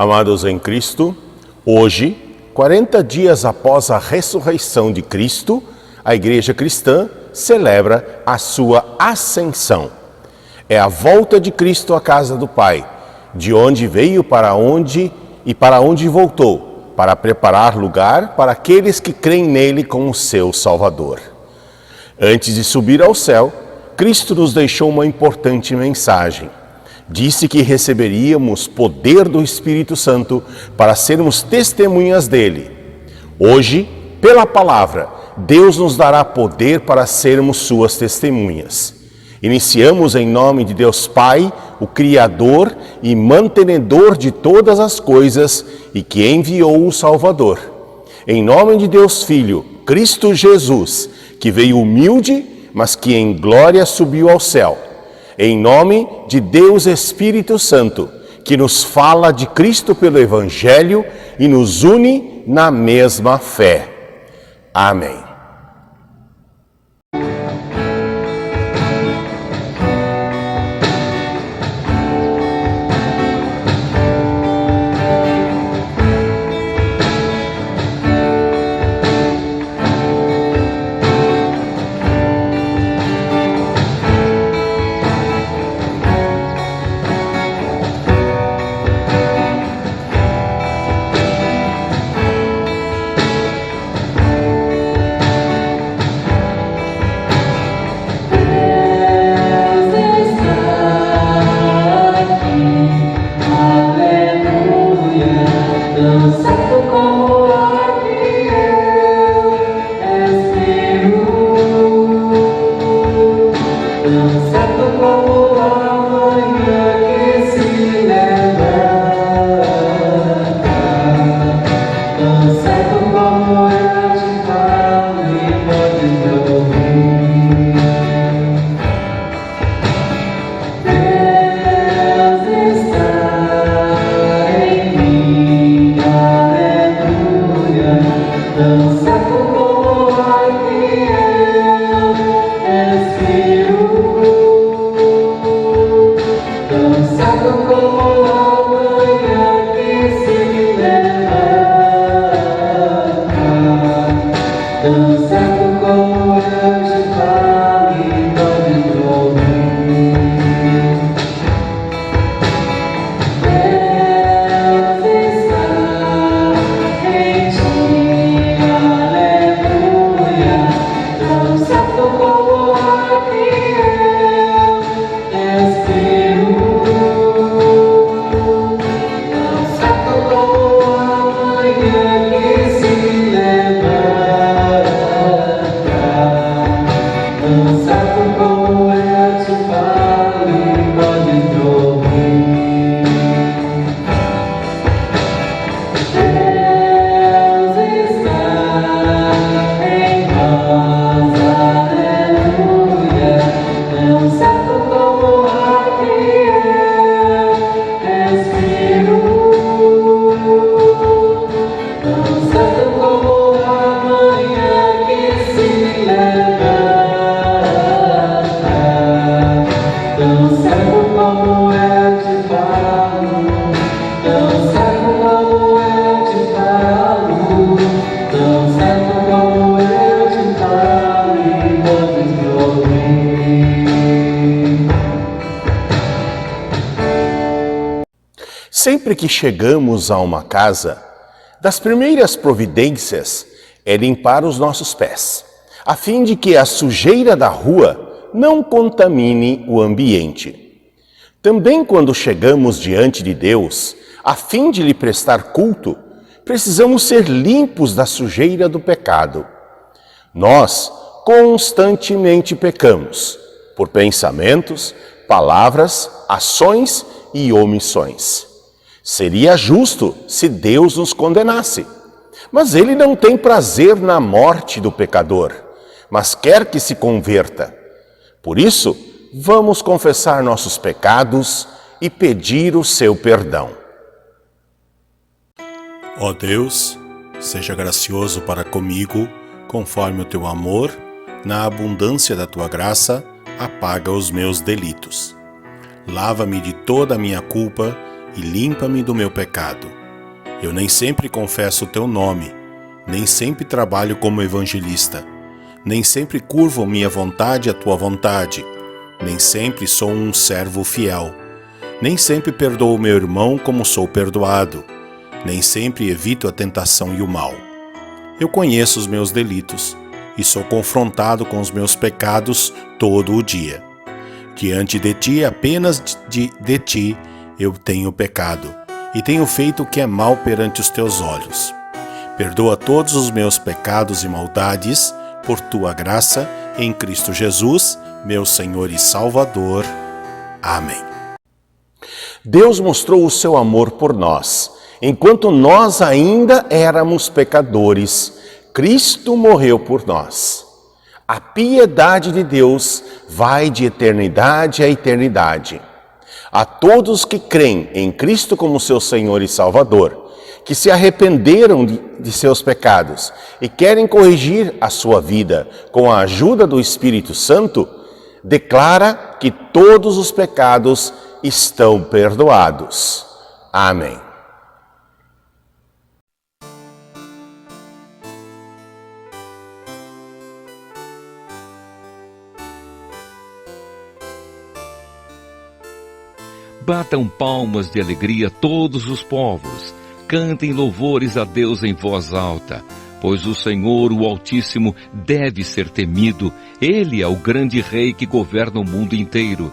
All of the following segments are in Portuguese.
Amados em Cristo, hoje, 40 dias após a ressurreição de Cristo, a Igreja Cristã celebra a sua ascensão. É a volta de Cristo à casa do Pai, de onde veio para onde voltou, para preparar lugar para aqueles que creem nele como seu Salvador. Antes de subir ao céu, Cristo nos deixou uma importante mensagem. Disse que receberíamos poder do Espírito Santo para sermos testemunhas dele. Hoje, pela palavra, Deus nos dará poder para sermos suas testemunhas. Iniciamos em nome de Deus Pai, o Criador e mantenedor de todas as coisas e que enviou o Salvador. Em nome de Deus Filho, Cristo Jesus, que veio humilde, mas que em glória subiu ao céu. Em nome de Deus Espírito Santo, que nos fala de Cristo pelo Evangelho e nos une na mesma fé. Amém. Sempre que chegamos a uma casa, das primeiras providências é limpar os nossos pés, a fim de que a sujeira da rua não contamine o ambiente. Também quando chegamos diante de Deus, a fim de lhe prestar culto, precisamos ser limpos da sujeira do pecado. Nós constantemente pecamos, por pensamentos, palavras, ações e omissões. Seria justo se Deus nos condenasse, mas Ele não tem prazer na morte do pecador, mas quer que se converta. Por isso, vamos confessar nossos pecados e pedir o seu perdão. Ó Deus, seja gracioso para comigo, conforme o teu amor, na abundância da tua graça, apaga os meus delitos. Lava-me de toda a minha culpa e limpa-me do meu pecado. Eu nem sempre confesso o teu nome, nem sempre trabalho como evangelista, nem sempre curvo minha vontade à tua vontade, nem sempre sou um servo fiel, nem sempre perdoo meu irmão como sou perdoado, nem sempre evito a tentação e o mal. Eu conheço os meus delitos e sou confrontado com os meus pecados todo o dia. Diante de ti, apenas de ti, eu tenho pecado e tenho feito o que é mal perante os teus olhos. Perdoa todos os meus pecados e maldades, por tua graça, em Cristo Jesus, meu Senhor e Salvador. Amém. Deus mostrou o seu amor por nós. Enquanto nós ainda éramos pecadores, Cristo morreu por nós. A piedade de Deus vai de eternidade a eternidade. A todos que creem em Cristo como seu Senhor e Salvador, que se arrependeram de seus pecados e querem corrigir a sua vida com a ajuda do Espírito Santo, declara que todos os pecados estão perdoados. Amém. Batam palmas de alegria todos os povos, cantem louvores a Deus em voz alta, pois o Senhor, o Altíssimo, deve ser temido. Ele é o grande Rei que governa o mundo inteiro.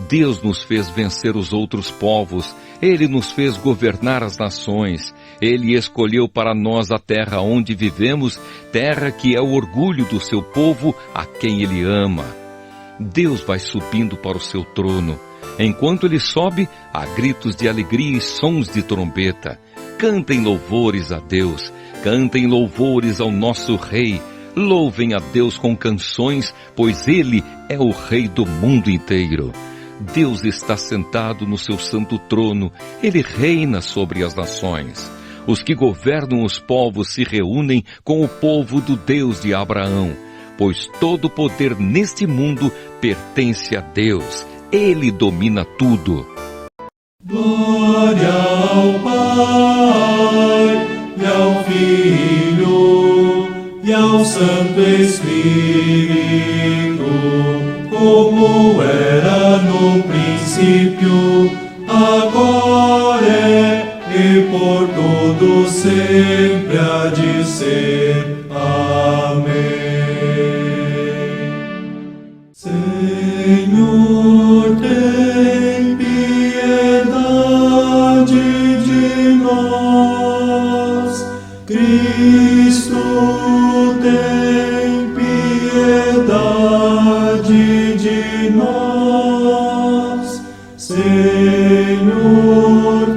Deus nos fez vencer os outros povos, Ele nos fez governar as nações, Ele escolheu para nós a terra onde vivemos, terra que é o orgulho do seu povo, a quem Ele ama. Deus vai subindo para o seu trono. Enquanto Ele sobe, há gritos de alegria e sons de trombeta. Cantem louvores a Deus, cantem louvores ao nosso Rei. Louvem a Deus com canções, pois Ele é o Rei do mundo inteiro. Deus está sentado no seu santo trono, Ele reina sobre as nações. Os que governam os povos se reúnem com o povo do Deus de Abraão, pois todo poder neste mundo pertence a Deus. Ele domina tudo. Glória ao Pai, e ao Filho, e ao Santo Espírito, como era no princípio, agora e por todo sempre há de ser. Amém. Senhor, tem piedade de nós. Cristo, tem piedade de nós. Senhor,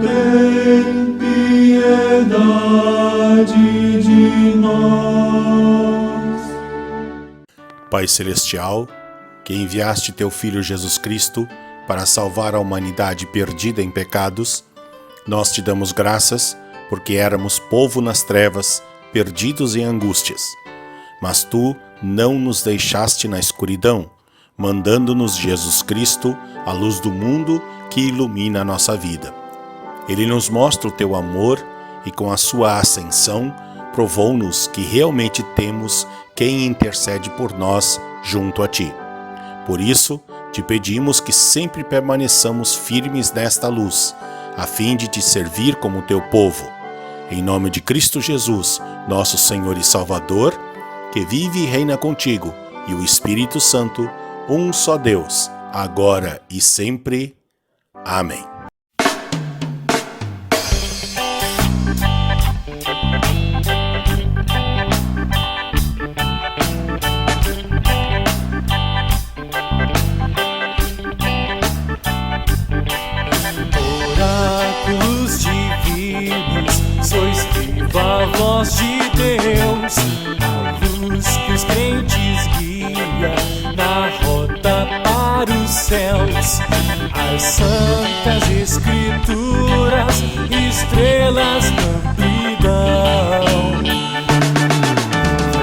tem piedade de nós. Pai Celestial, que enviaste teu Filho Jesus Cristo para salvar a humanidade perdida em pecados, nós te damos graças porque éramos povo nas trevas, perdidos em angústias. Mas tu não nos deixaste na escuridão, mandando-nos Jesus Cristo, a luz do mundo que ilumina a nossa vida. Ele nos mostra o teu amor e com a sua ascensão provou-nos que realmente temos quem intercede por nós junto a ti. Por isso, te pedimos que sempre permaneçamos firmes nesta luz, a fim de te servir como teu povo. Em nome de Cristo Jesus, nosso Senhor e Salvador, que vive e reina contigo, e o Espírito Santo, um só Deus, agora e sempre. Amém. Oráculos divinos, sois viva voz de Deus, a luz que os crentes guia na rota para os céus. As santas escrituras, estrelas na amplidão,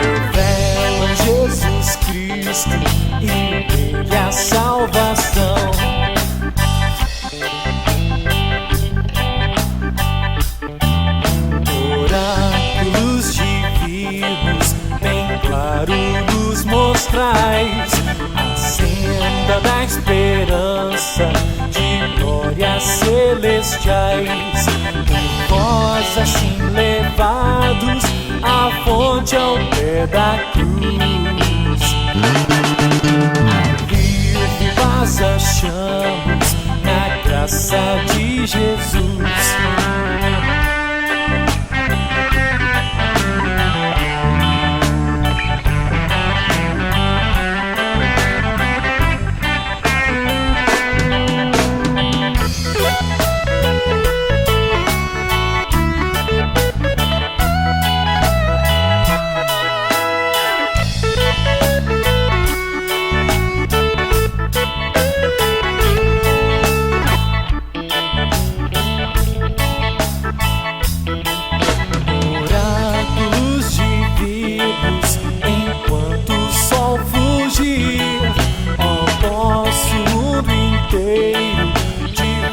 revelam Jesus Cristo e nele a salvação. nós assim levados à fonte ao pé da cruz. Vivas achamos na graça de Jesus.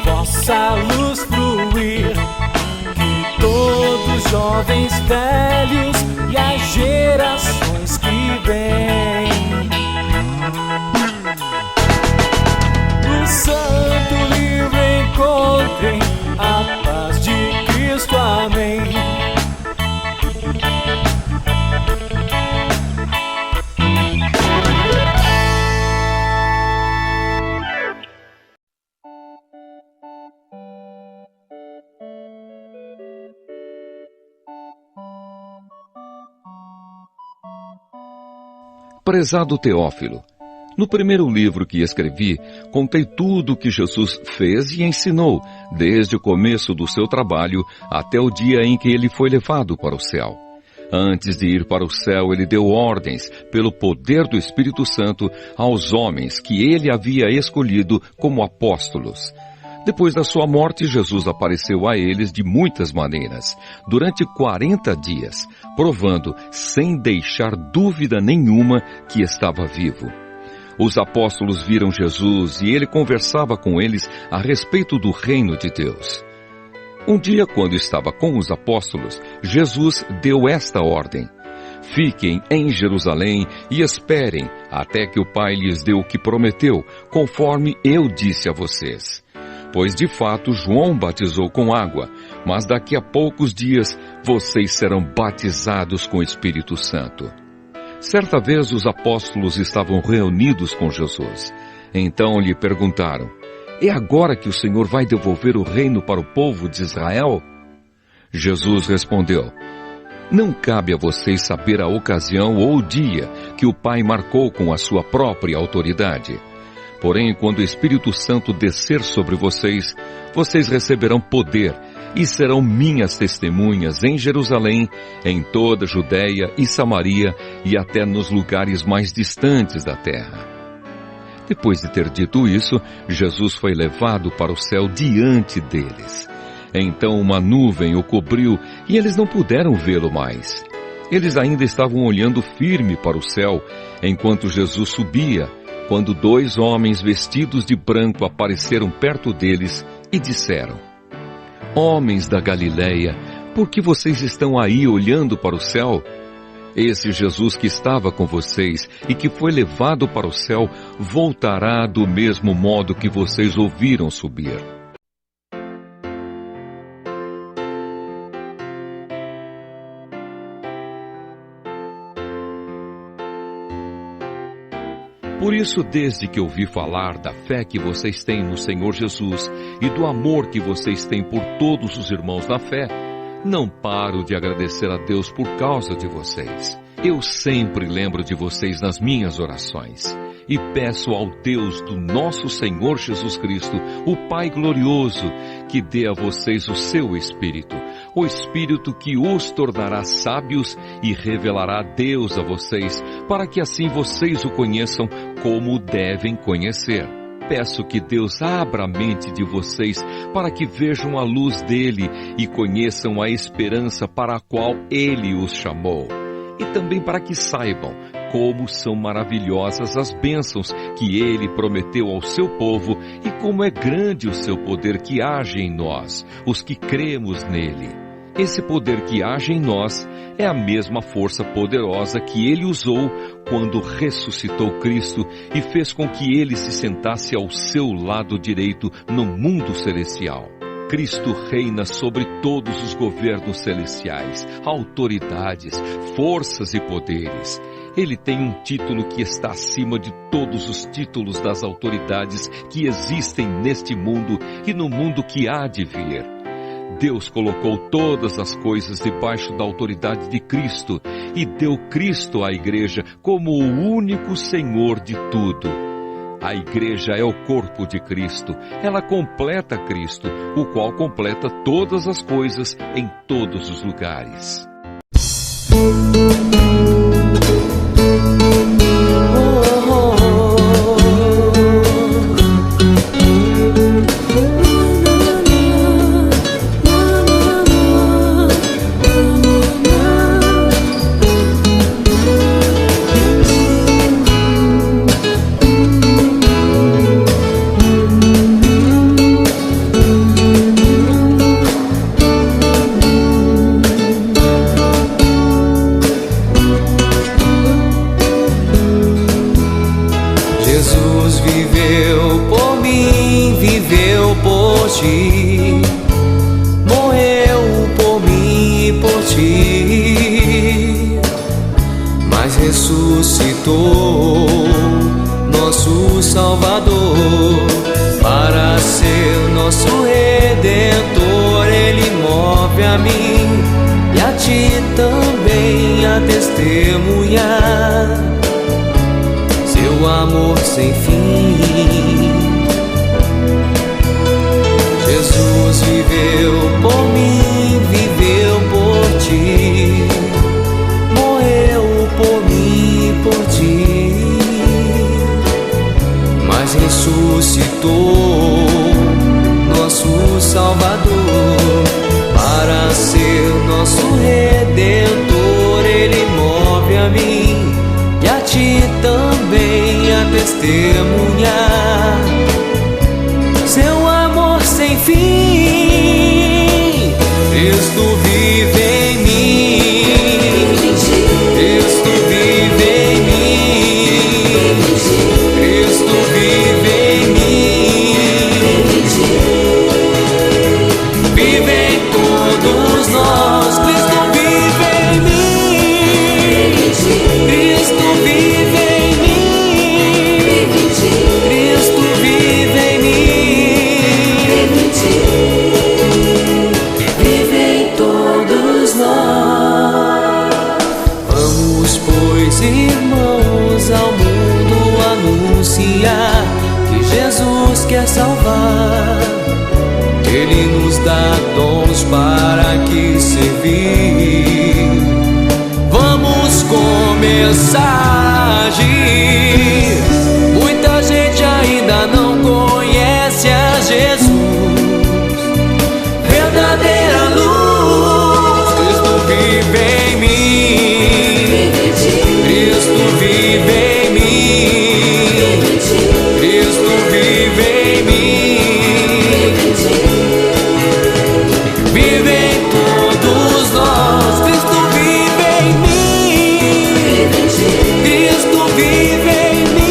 Vossa luz fluir, que todos jovens, velhos e as gerações que vêm no santo livro encontrem a paz de Cristo. Amém. Prezado Teófilo, no primeiro livro que escrevi, contei tudo o que Jesus fez e ensinou, desde o começo do seu trabalho até o dia em que ele foi levado para o céu. Antes de ir para o céu, ele deu ordens, pelo poder do Espírito Santo, aos homens que ele havia escolhido como apóstolos. Depois da sua morte, Jesus apareceu a eles de muitas maneiras, durante 40 dias, provando, sem deixar dúvida nenhuma, que estava vivo. Os apóstolos viram Jesus e ele conversava com eles a respeito do reino de Deus. Um dia, quando estava com os apóstolos, Jesus deu esta ordem: fiquem em Jerusalém e esperem até que o Pai lhes dê o que prometeu, conforme eu disse a vocês. Pois de fato João batizou com água, mas daqui a poucos dias vocês serão batizados com o Espírito Santo. Certa vez os apóstolos estavam reunidos com Jesus. Então lhe perguntaram: é agora que o Senhor vai devolver o reino para o povo de Israel? Jesus respondeu: não cabe a vocês saber a ocasião ou o dia que o Pai marcou com a sua própria autoridade. Porém, quando o Espírito Santo descer sobre vocês, vocês receberão poder e serão minhas testemunhas em Jerusalém, em toda a Judéia e Samaria e até nos lugares mais distantes da terra. Depois de ter dito isso, Jesus foi levado para o céu diante deles. Então uma nuvem o cobriu e eles não puderam vê-lo mais. Eles ainda estavam olhando firme para o céu, enquanto Jesus subia, quando 2 homens vestidos de branco apareceram perto deles e disseram: homens da Galileia, por que vocês estão aí olhando para o céu? Esse Jesus que estava com vocês e que foi levado para o céu voltará do mesmo modo que vocês o viram subir. Por isso, desde que ouvi falar da fé que vocês têm no Senhor Jesus e do amor que vocês têm por todos os irmãos na fé, não paro de agradecer a Deus por causa de vocês. Eu sempre lembro de vocês nas minhas orações e peço ao Deus do nosso Senhor Jesus Cristo, o Pai glorioso, que dê a vocês o seu Espírito, o Espírito que os tornará sábios e revelará Deus a vocês, para que assim vocês o conheçam como o devem conhecer. Peço que Deus abra a mente de vocês para que vejam a luz dele e conheçam a esperança para a qual ele os chamou. E também para que saibam como são maravilhosas as bênçãos que ele prometeu ao seu povo e como é grande o seu poder que age em nós, os que cremos nele. Esse poder que age em nós é a mesma força poderosa que ele usou quando ressuscitou Cristo e fez com que ele se sentasse ao seu lado direito no mundo celestial. Cristo reina sobre todos os governos celestiais, autoridades, forças e poderes. Ele tem um título que está acima de todos os títulos das autoridades que existem neste mundo e no mundo que há de vir. Deus colocou todas as coisas debaixo da autoridade de Cristo e deu Cristo à igreja como o único Senhor de tudo. A igreja é o corpo de Cristo. Ela completa Cristo, o qual completa todas as coisas em todos os lugares. Morreu por mim e por ti, mas ressuscitou, nosso Salvador, para ser nosso Redentor. Ele move a mim e a ti também a testemunhar seu amor sem fim. Jesus viveu por mim, viveu por ti, morreu por mim e por ti, mas ressuscitou, nosso Salvador, para ser nosso Redentor. Ele move a mim e a ti também a testemunhar seu amor sem fim. Cristo vive em mim, Cristo vive em mim, Cristo vive em mim, vive em todos nós. Cristo vive em mim, Cristo vive em mim, Cristo vive em mim. Irmãos, ao mundo anunciar que Jesus quer salvar. Ele nos dá dons para que servir. Vamos começar a agir. Muita gente ainda não conhece a Jesus, verdadeira luz. Cristo vive em mim, Cristo vive em mim, Cristo vive em mim, vive em todos nós. Cristo vive em mim, Cristo vive em mim.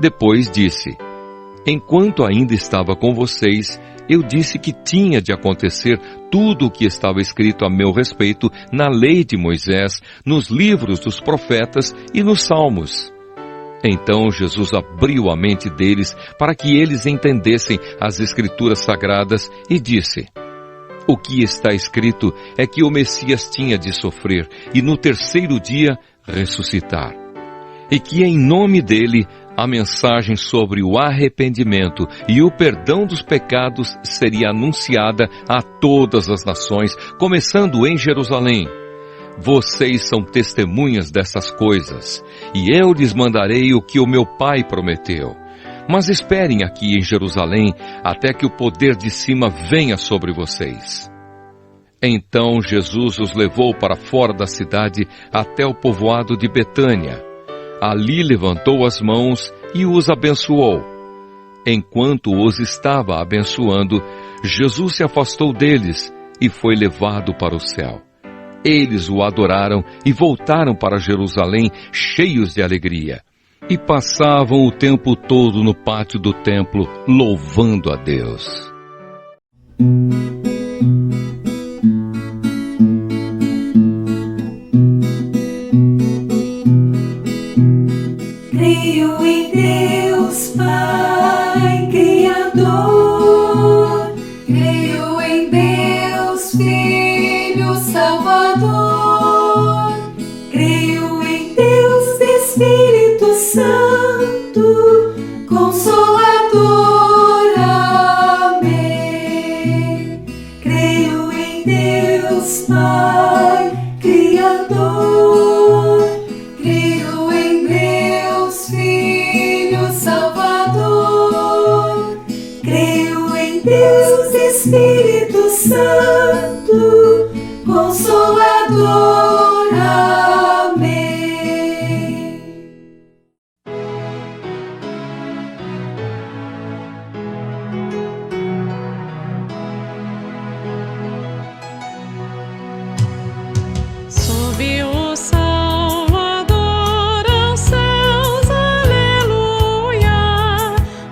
Depois disse: enquanto ainda estava com vocês, eu disse que tinha de acontecer tudo o que estava escrito a meu respeito na lei de Moisés, nos livros dos profetas e nos salmos. Então Jesus abriu a mente deles para que eles entendessem as Escrituras Sagradas e disse: o que está escrito é que o Messias tinha de sofrer e no terceiro dia ressuscitar. E que em nome dele a mensagem sobre o arrependimento e o perdão dos pecados seria anunciada a todas as nações, começando em Jerusalém. Vocês são testemunhas dessas coisas, e eu lhes mandarei o que o meu Pai prometeu. Mas esperem aqui em Jerusalém, até que o poder de cima venha sobre vocês. Então Jesus os levou para fora da cidade, até o povoado de Betânia. Ali levantou as mãos e os abençoou. Enquanto os estava abençoando, Jesus se afastou deles e foi levado para o céu. Eles o adoraram e voltaram para Jerusalém cheios de alegria. E passavam o tempo todo no pátio do templo, louvando a Deus. Creio em Deus, Pai Criador. Creio em Deus, Filho Salvador. Creio em Deus, Espírito Santo, Consolador. Amém. Creio em Deus, Pai Criador. Creio em Deus, Filho Salvador. Creio em Deus, Espírito Santo, Consolador. Amém. Subiu o Salvador aos céus, aleluia.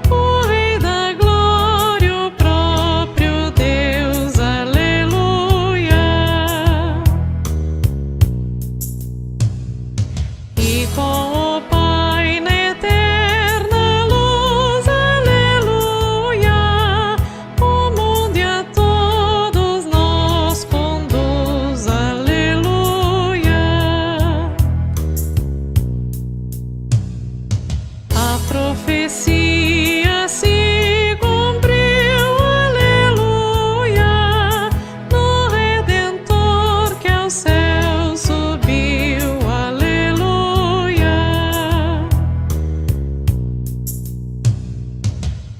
O Rei da Glória, o próprio Deus, aleluia. E com o Pai na eterna luz, aleluia. O mundo e a todos nós conduz, aleluia. A profecia se cumpriu, aleluia. No Redentor que ao céu subiu, aleluia.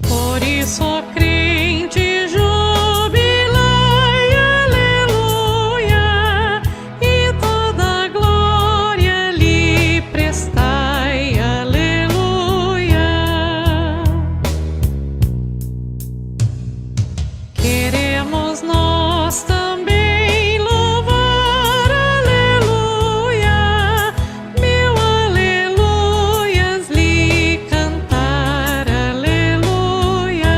Por isso, ó crente, jubilai, aleluia. E toda glória lhe prestai, aleluia. Queremos nós também louvar, aleluia. Mil aleluias lhe cantar, aleluia.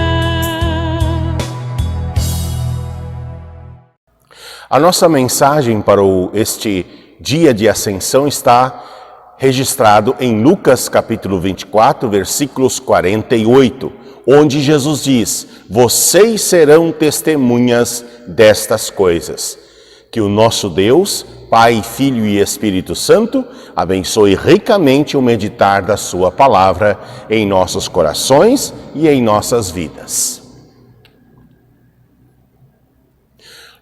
A nossa mensagem para este dia de ascensão está registrado em Lucas capítulo 24, versículos 48, onde Jesus diz: vocês serão testemunhas destas coisas. Que o nosso Deus, Pai, Filho e Espírito Santo, abençoe ricamente o meditar da sua palavra em nossos corações e em nossas vidas.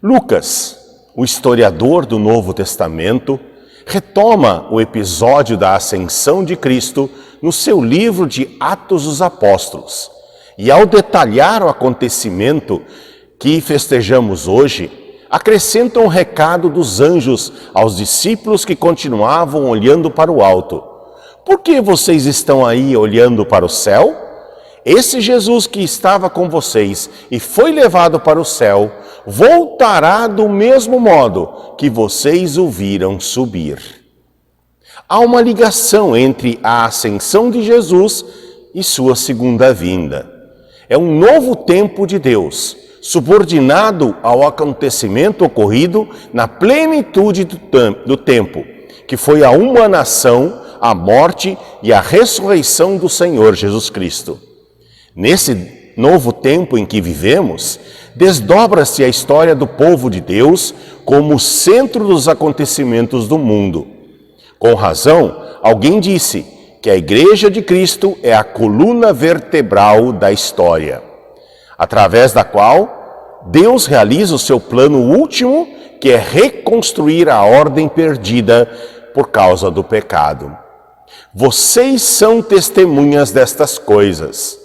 Lucas, o historiador do Novo Testamento, retoma o episódio da ascensão de Cristo no seu livro de Atos dos Apóstolos. E ao detalhar o acontecimento que festejamos hoje, acrescenta um recado dos anjos aos discípulos que continuavam olhando para o alto. Por que vocês estão aí olhando para o céu? Esse Jesus que estava com vocês e foi levado para o céu, voltará do mesmo modo que vocês o viram subir. Há uma ligação entre a ascensão de Jesus e sua segunda vinda. É um novo tempo de Deus, subordinado ao acontecimento ocorrido na plenitude do tempo, que foi a humanação, a morte e a ressurreição do Senhor Jesus Cristo. Nesse novo tempo em que vivemos, desdobra-se a história do povo de Deus como o centro dos acontecimentos do mundo. Com razão, alguém disse que a Igreja de Cristo é a coluna vertebral da história, através da qual Deus realiza o seu plano último, que é reconstruir a ordem perdida por causa do pecado. Vocês são testemunhas destas coisas.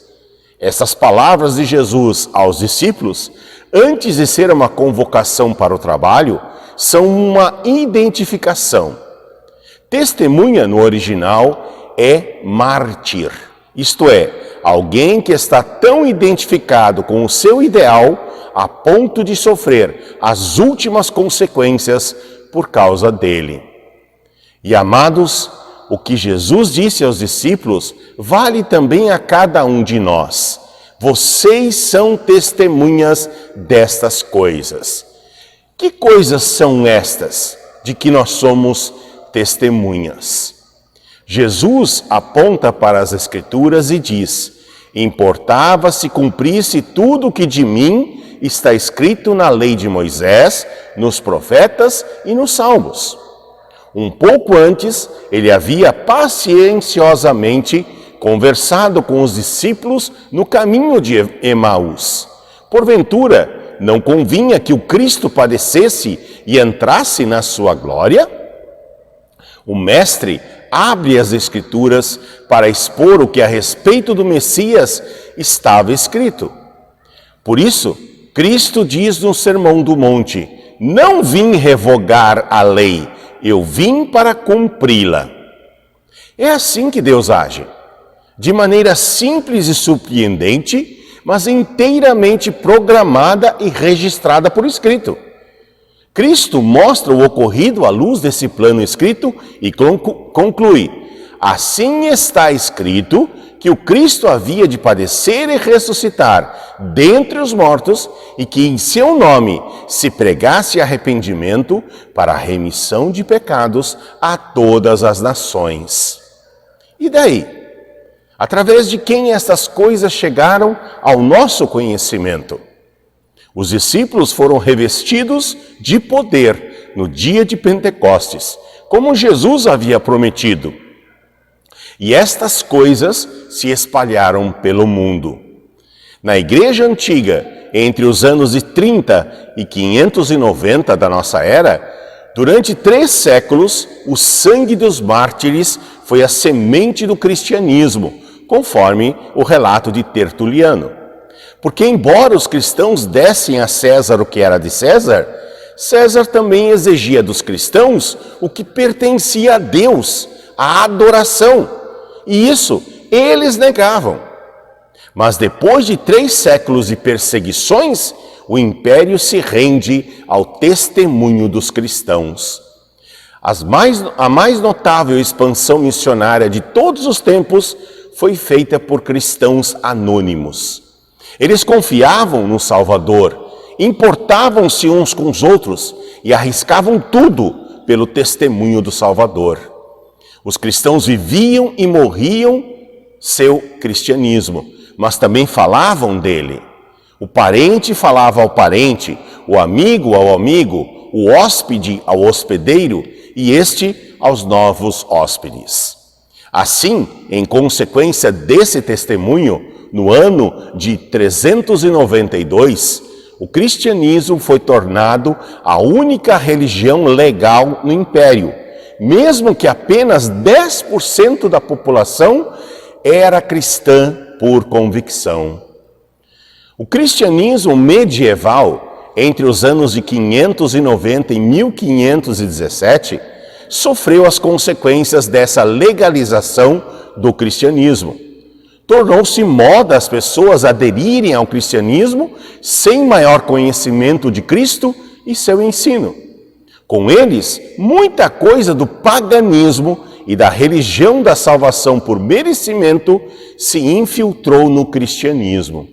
Essas palavras de Jesus aos discípulos, antes de ser uma convocação para o trabalho, são uma identificação. Testemunha, no original, é mártir, isto é, alguém que está tão identificado com o seu ideal a ponto de sofrer as últimas consequências por causa dele. E amados, o que Jesus disse aos discípulos vale também a cada um de nós. Vocês são testemunhas destas coisas. Que coisas são estas de que nós somos testemunhas? Jesus aponta para as Escrituras e diz: importava se cumprisse tudo o que de mim está escrito na lei de Moisés, nos profetas e nos salmos. Um pouco antes, ele havia pacienciosamente conversado com os discípulos no caminho de Emaús. Porventura, não convinha que o Cristo padecesse e entrasse na sua glória? O Mestre abre as Escrituras para expor o que a respeito do Messias estava escrito. Por isso, Cristo diz no Sermão do Monte: não vim revogar a lei, eu vim para cumpri-la. É assim que Deus age, de maneira simples e surpreendente, mas inteiramente programada e registrada por escrito. Cristo mostra o ocorrido à luz desse plano escrito e conclui: assim está escrito que o Cristo havia de padecer e ressuscitar dentre os mortos e que em seu nome se pregasse arrependimento para a remissão de pecados a todas as nações. E daí? Através de quem estas coisas chegaram ao nosso conhecimento? Os discípulos foram revestidos de poder no dia de Pentecostes, como Jesus havia prometido. E estas coisas se espalharam pelo mundo. Na igreja antiga, entre os anos de 30 e 590 da nossa era, durante 3 séculos, o sangue dos mártires foi a semente do cristianismo, conforme o relato de Tertuliano. Porque embora os cristãos dessem a César o que era de César, César também exigia dos cristãos o que pertencia a Deus, a adoração. E isso eles negavam. Mas depois de 3 séculos de perseguições, o império se rende ao testemunho dos cristãos. A mais notável expansão missionária de todos os tempos foi feita por cristãos anônimos. Eles confiavam no Salvador, importavam-se uns com os outros e arriscavam tudo pelo testemunho do Salvador. Os cristãos viviam e morriam seu cristianismo, mas também falavam dele. O parente falava ao parente, o amigo ao amigo, o hóspede ao hospedeiro e este aos novos hóspedes. Assim, em consequência desse testemunho, no ano de 392, o cristianismo foi tornado a única religião legal no império, mesmo que apenas 10% da população era cristã por convicção. O cristianismo medieval, entre os anos de 590 e 1517, sofreu as consequências dessa legalização do cristianismo. Tornou-se moda as pessoas aderirem ao cristianismo sem maior conhecimento de Cristo e seu ensino. Com eles, muita coisa do paganismo e da religião da salvação por merecimento se infiltrou no cristianismo.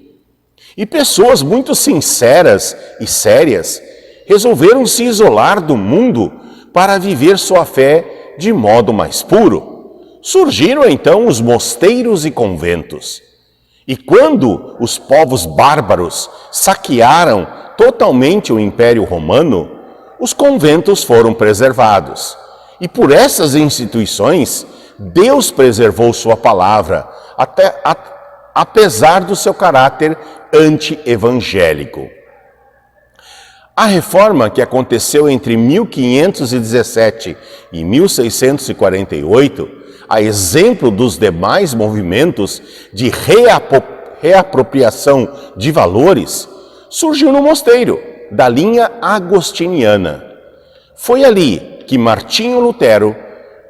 E pessoas muito sinceras e sérias resolveram se isolar do mundo para viver sua fé de modo mais puro. Surgiram então os mosteiros e conventos. E quando os povos bárbaros saquearam totalmente o Império Romano, os conventos foram preservados. E por essas instituições, Deus preservou sua palavra, apesar do seu caráter anti-evangélico. A reforma que aconteceu entre 1517 e 1648, a exemplo dos demais movimentos de reapropriação de valores, surgiu no mosteiro da linha agostiniana. Foi ali que Martinho Lutero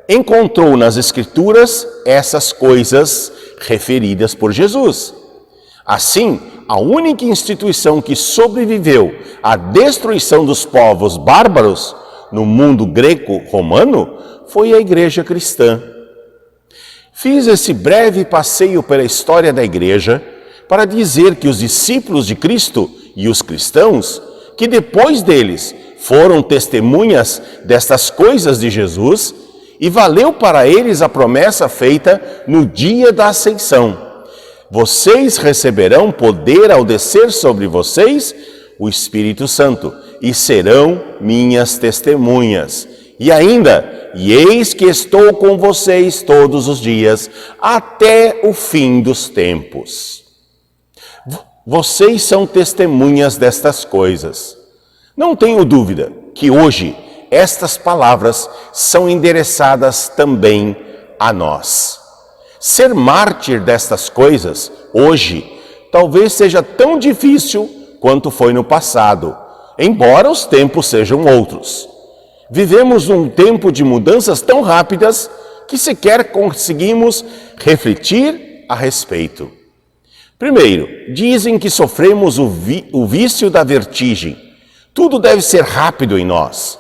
encontrou nas Escrituras essas coisas referidas por Jesus. Assim, a única instituição que sobreviveu à destruição dos povos bárbaros no mundo greco-romano foi a Igreja Cristã. Fiz esse breve passeio pela história da Igreja para dizer que os discípulos de Cristo e os cristãos, que depois deles foram testemunhas destas coisas de Jesus, e valeu para eles a promessa feita no dia da ascensão. Vocês receberão poder ao descer sobre vocês o Espírito Santo, e serão minhas testemunhas. E ainda, eis que estou com vocês todos os dias, até o fim dos tempos. Vocês são testemunhas destas coisas. Não tenho dúvida que hoje estas palavras são endereçadas também a nós. Ser mártir destas coisas, hoje, talvez seja tão difícil quanto foi no passado, embora os tempos sejam outros. Vivemos num tempo de mudanças tão rápidas que sequer conseguimos refletir a respeito. Primeiro, dizem que sofremos o vício da vertigem. Tudo deve ser rápido em nós.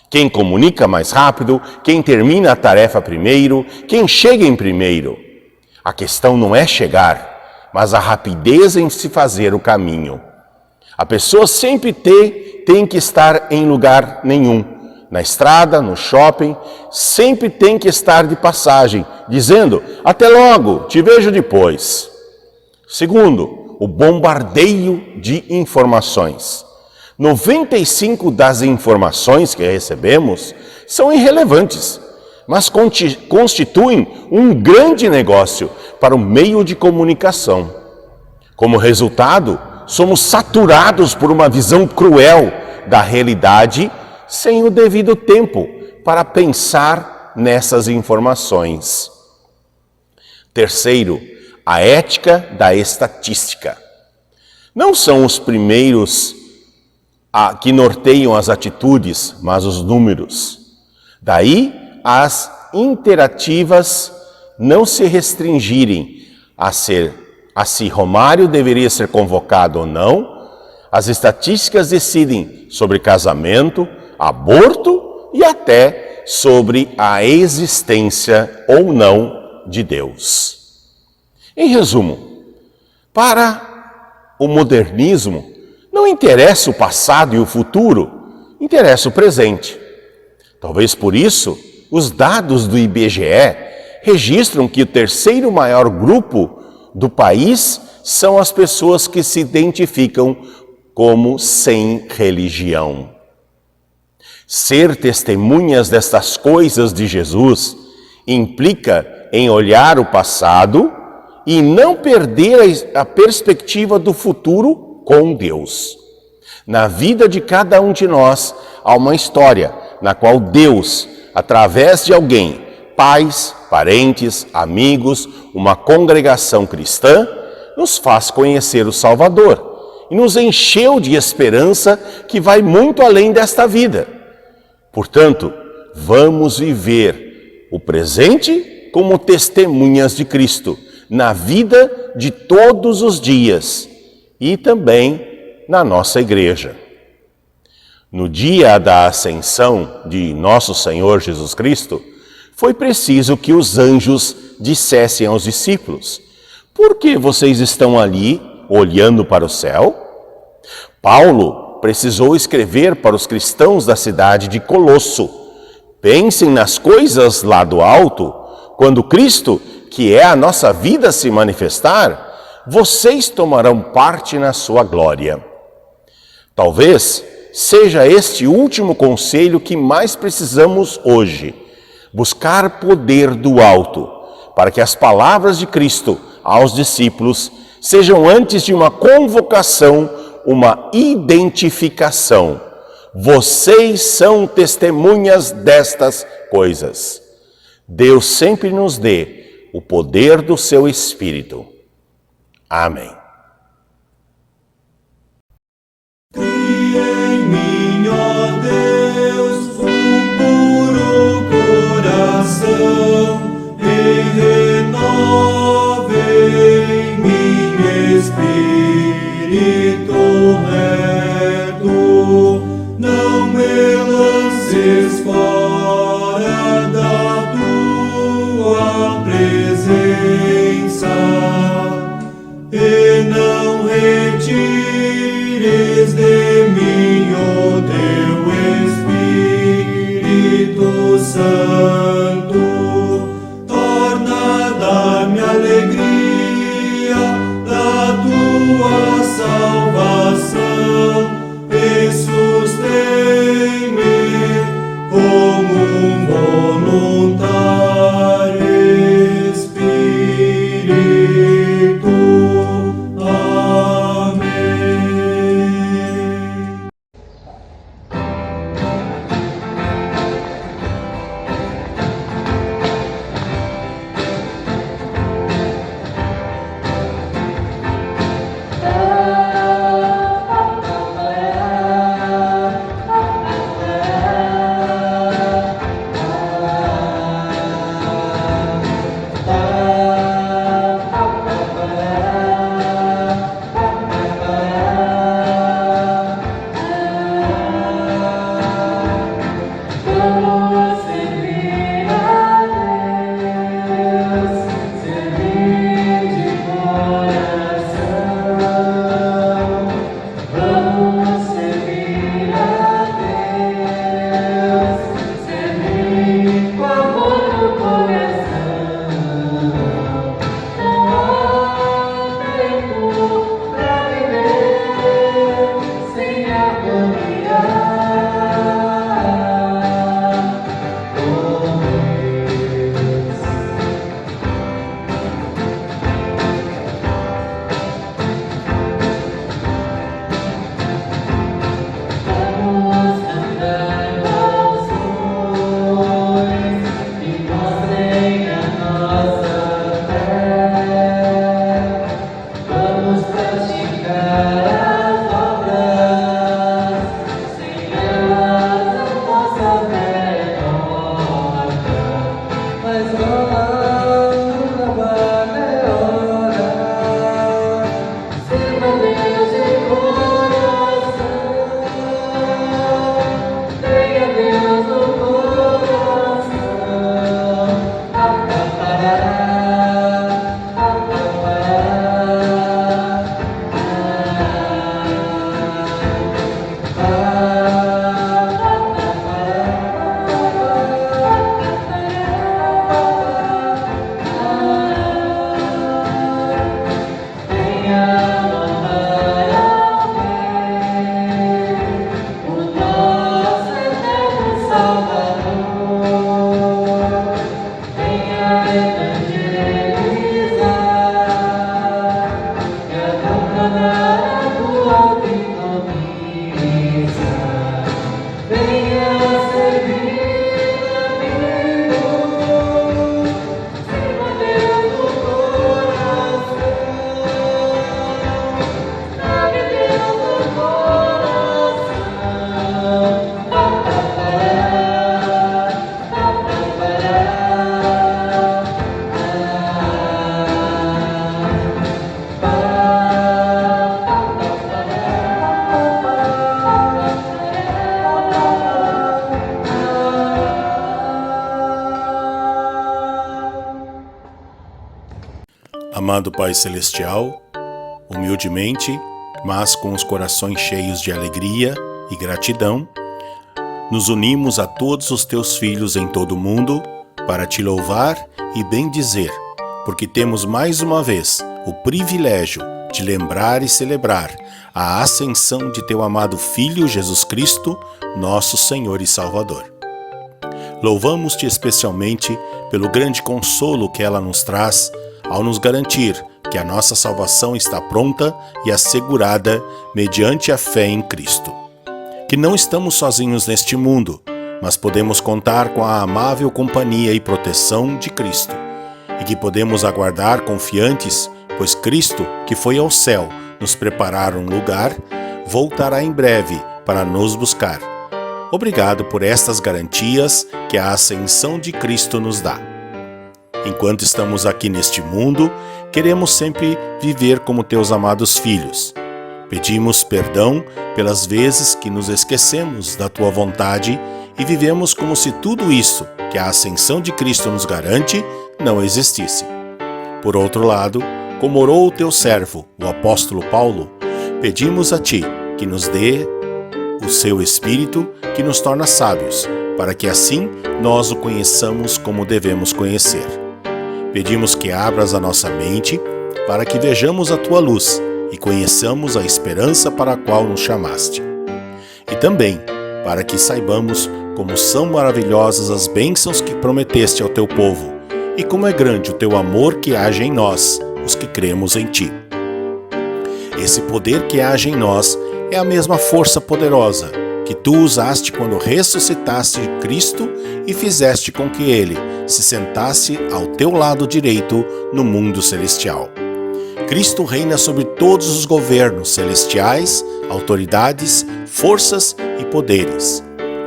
Quem comunica mais rápido, quem termina a tarefa primeiro, quem chega em primeiro. A questão não é chegar, mas a rapidez em se fazer o caminho. A pessoa sempre tem que estar em lugar nenhum. Na estrada, no shopping, sempre tem que estar de passagem, dizendo, até logo, te vejo depois. Segundo, o bombardeio de informações. 95% das informações que recebemos são irrelevantes, mas constituem um grande negócio para o meio de comunicação. Como resultado, somos saturados por uma visão cruel da realidade sem o devido tempo para pensar nessas informações. Terceiro, a ética da estatística. Não são os primeiros que norteiam as atitudes, mas os números. Daí, as interativas não se restringirem a se Romário deveria ser convocado ou não. As estatísticas decidem sobre casamento, aborto e até sobre a existência ou não de Deus. Em resumo, para o modernismo, não interessa o passado e o futuro, interessa o presente. Talvez por isso, os dados do IBGE registram que o terceiro maior grupo do país são as pessoas que se identificam como sem religião. Ser testemunhas destas coisas de Jesus implica em olhar o passado e não perder a perspectiva do futuro com Deus. Na vida de cada um de nós há uma história na qual Deus, através de alguém, pais, parentes, amigos, uma congregação cristã, nos faz conhecer o Salvador e nos encheu de esperança que vai muito além desta vida. Portanto, vamos viver o presente como testemunhas de Cristo na vida de todos os dias e também na nossa igreja. No dia da ascensão de nosso Senhor Jesus Cristo, foi preciso que os anjos dissessem aos discípulos: por que vocês estão ali olhando para o céu? Paulo precisou escrever para os cristãos da cidade de Colosso: pensem nas coisas lá do alto, quando Cristo, que é a nossa vida, se manifestar, vocês tomarão parte na sua glória. Talvez seja este o último conselho que mais precisamos hoje: buscar poder do alto, para que as palavras de Cristo aos discípulos sejam antes de uma convocação, uma identificação. Vocês são testemunhas destas coisas. Deus sempre nos dê o poder do seu Espírito. Amém. Cria em mim, ó Deus, puro coração, e renova em mim espírito reto. Não me lances fora da tua presença. Amado Pai Celestial, humildemente, mas com os corações cheios de alegria e gratidão, nos unimos a todos os teus filhos em todo o mundo para te louvar e bendizer, porque temos mais uma vez o privilégio de lembrar e celebrar a ascensão de teu amado Filho Jesus Cristo, nosso Senhor e Salvador. Louvamos-te especialmente pelo grande consolo que ela nos traz ao nos garantir que a nossa salvação está pronta e assegurada mediante a fé em Cristo. Que não estamos sozinhos neste mundo, mas podemos contar com a amável companhia e proteção de Cristo, e que podemos aguardar confiantes, pois Cristo, que foi ao céu nos preparar um lugar, voltará em breve para nos buscar. Obrigado por estas garantias que a ascensão de Cristo nos dá. Enquanto estamos aqui neste mundo, queremos sempre viver como teus amados filhos. Pedimos perdão pelas vezes que nos esquecemos da tua vontade e vivemos como se tudo isso que a ascensão de Cristo nos garante não existisse. Por outro lado, como orou o teu servo, o apóstolo Paulo, pedimos a ti que nos dê o seu Espírito que nos torna sábios, para que assim nós o conheçamos como devemos conhecer. Pedimos que abras a nossa mente para que vejamos a tua luz e conheçamos a esperança para a qual nos chamaste. E também para que saibamos como são maravilhosas as bênçãos que prometeste ao teu povo e como é grande o teu amor que age em nós, os que cremos em ti. Esse poder que age em nós é a mesma força poderosa que tu usaste quando ressuscitaste Cristo e fizeste com que ele se sentasse ao teu lado direito no mundo celestial. Cristo reina sobre todos os governos celestiais, autoridades, forças e poderes.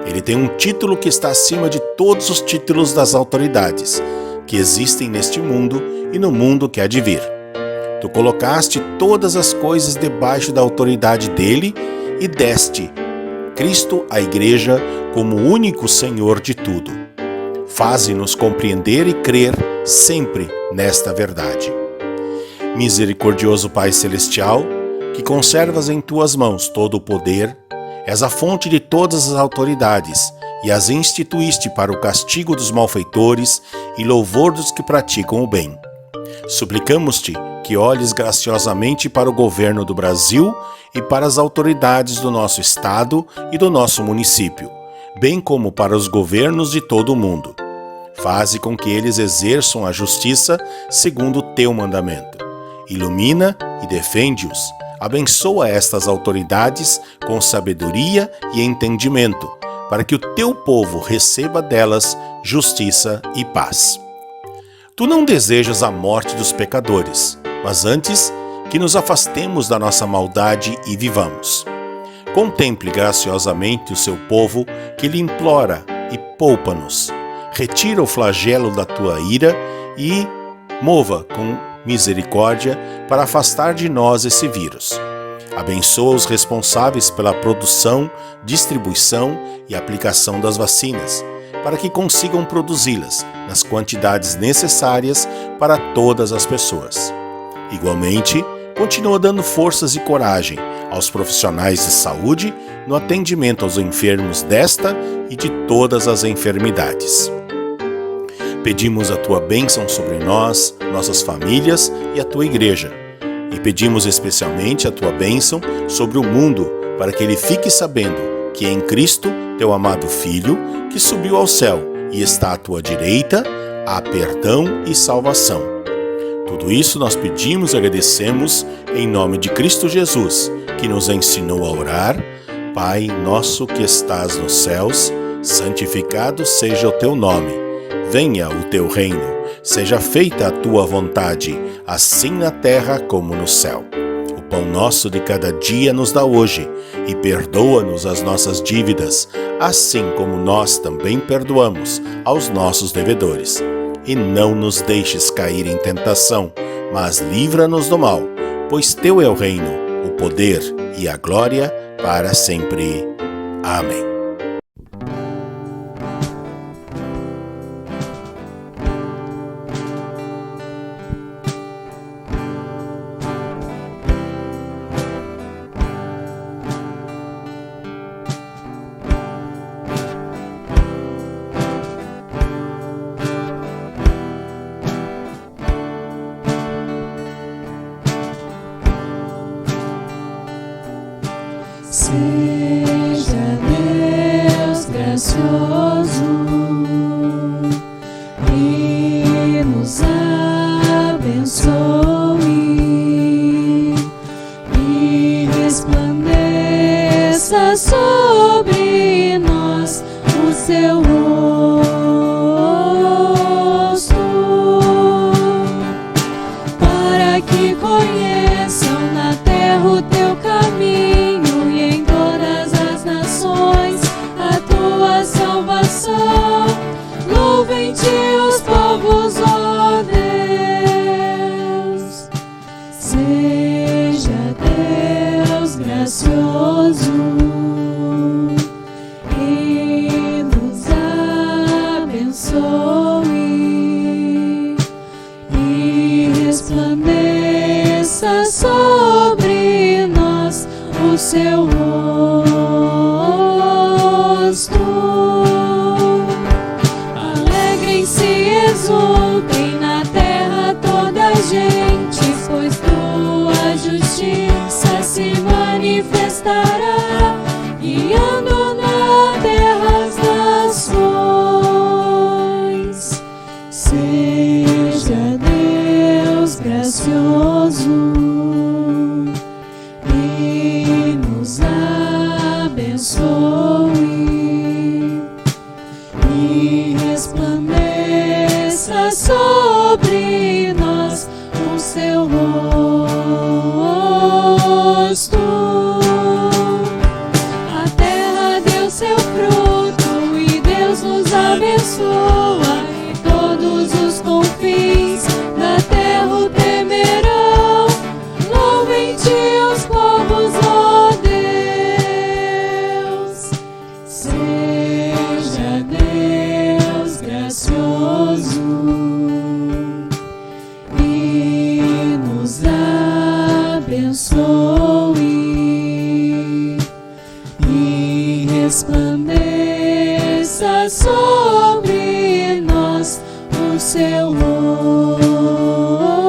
Ele tem um título que está acima de todos os títulos das autoridades que existem neste mundo e no mundo que há de vir. Tu colocaste todas as coisas debaixo da autoridade dele e deste Cristo à Igreja como o único Senhor de tudo. Faze-nos compreender e crer sempre nesta verdade. Misericordioso Pai Celestial, que conservas em tuas mãos todo o poder, és a fonte de todas as autoridades e as instituíste para o castigo dos malfeitores e louvor dos que praticam o bem. Suplicamos-te que olhes graciosamente para o governo do Brasil e para as autoridades do nosso estado e do nosso município, bem como para os governos de todo o mundo. Faze com que eles exerçam a justiça segundo o teu mandamento. Ilumina e defende-os. Abençoa estas autoridades com sabedoria e entendimento, para que o teu povo receba delas justiça e paz. Tu não desejas a morte dos pecadores, mas antes que nos afastemos da nossa maldade e vivamos. Contemple graciosamente o seu povo que lhe implora e poupa-nos. Retira o flagelo da tua ira e mova com misericórdia para afastar de nós esse vírus. Abençoa os responsáveis pela produção, distribuição e aplicação das vacinas, para que consigam produzi-las nas quantidades necessárias para todas as pessoas. Igualmente, continua dando forças e coragem aos profissionais de saúde no atendimento aos enfermos desta e de todas as enfermidades. Pedimos a tua bênção sobre nós, nossas famílias e a tua igreja. E pedimos especialmente a tua bênção sobre o mundo, para que ele fique sabendo que em Cristo, teu amado Filho, que subiu ao céu e está à tua direita, há perdão e salvação. Tudo isso nós pedimos e agradecemos em nome de Cristo Jesus, que nos ensinou a orar: Pai nosso que estás nos céus, santificado seja o teu nome. Venha o teu reino, seja feita a tua vontade, assim na terra como no céu. O pão nosso de cada dia nos dá hoje, e perdoa-nos as nossas dívidas, assim como nós também perdoamos aos nossos devedores. E não nos deixes cair em tentação, mas livra-nos do mal, pois teu é o reino, o poder e a glória para sempre. Amém. em ti os povos, ó Deus. Seja Deus gracioso e nos abençoe e resplandeça sobre nós o seu rosto. Alegrem-se e exultem na terra toda a gente, pois tua justiça se manifestará, guiando na terra as nações. Seja Deus gracioso e nos abençoe e resplandeça sobre nós o seu rosto. A terra deu seu fruto e Deus nos abençoa, e todos os confins da terra o temerão. Louvem-te os povos, ó Deus. Seja Deus gracioso e nos abençoe e resplandeça sobre nós o seu rosto.